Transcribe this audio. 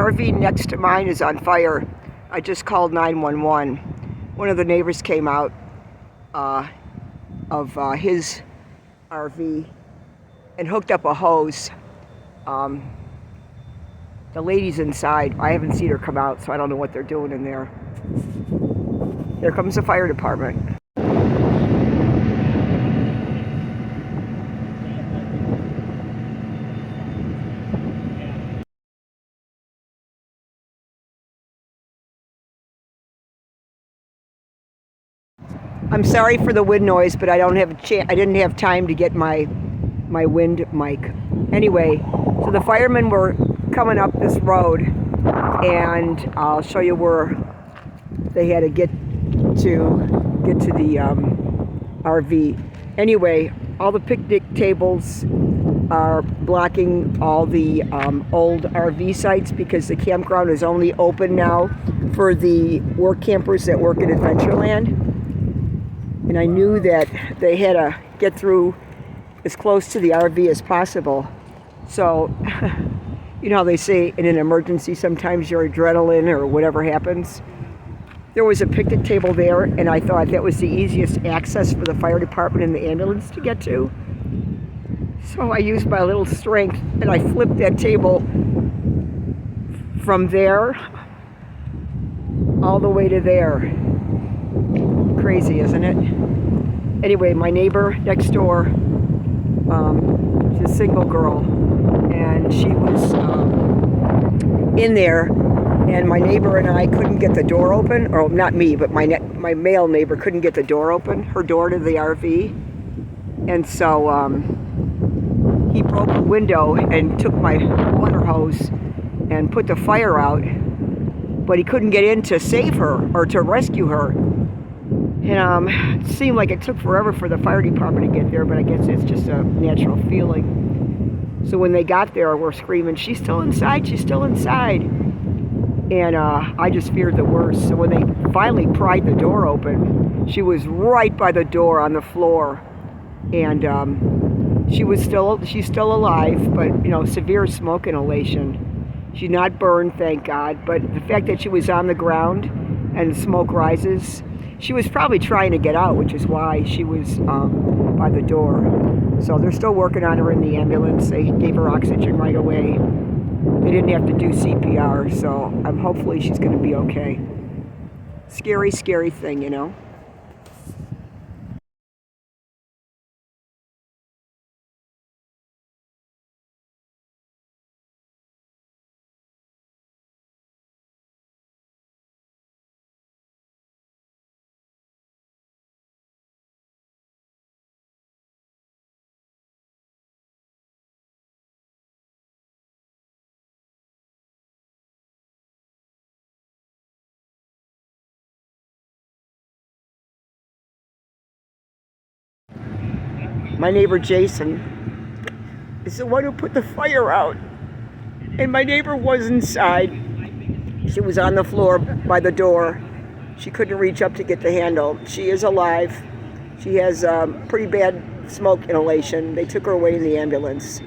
RV next to mine is on fire. I just called 911. One of the neighbors came out of his RV and hooked up a hose. The lady's inside. I haven't seen her come out, so I don't know what they're doing in there. Here comes the fire department. I'm sorry for the wind noise, but I didn't have time to get my wind mic. Anyway, so the firemen were coming up this road, and I'll show you where they had to get to the RV. Anyway, all the picnic tables are blocking all the old RV sites because the campground is only open now for the work campers that work at Adventureland. And I knew that they had to get through as close to the RV as possible. So, you know how they say in an emergency sometimes your adrenaline or whatever happens? There was a picnic table there, and I thought that was the easiest access for the fire department and the ambulance to get to. So I used my little strength, and I flipped that table from there all the way to there. Crazy, isn't it? Anyway, my neighbor next door, she's a single girl, and she was in there, and my neighbor and I couldn't get the door open, or not me, but my male neighbor couldn't get the door open, her door to the RV, and so he broke a window and took my water hose and put the fire out, but he couldn't get in to save her or to rescue her. And it seemed like it took forever for the fire department to get there, but I guess it's just a natural feeling. So when they got there, we're screaming, "She's still inside, she's still inside." And I just feared the worst. So when they finally pried the door open, she was right by the door on the floor. And she's still alive, but you know, severe smoke inhalation. She's not burned, thank God, but the fact that she was on the ground and smoke rises, she was probably trying to get out, which is why she was by the door. So they're still working on her in the ambulance. They gave her oxygen right away. They didn't have to do CPR, so hopefully she's going to be okay. Scary, scary thing, you know. My neighbor Jason is the one who put the fire out, and my neighbor was inside. She was on the floor by the door. She couldn't reach up to get the handle. She is alive. She has pretty bad smoke inhalation. They took her away in the ambulance.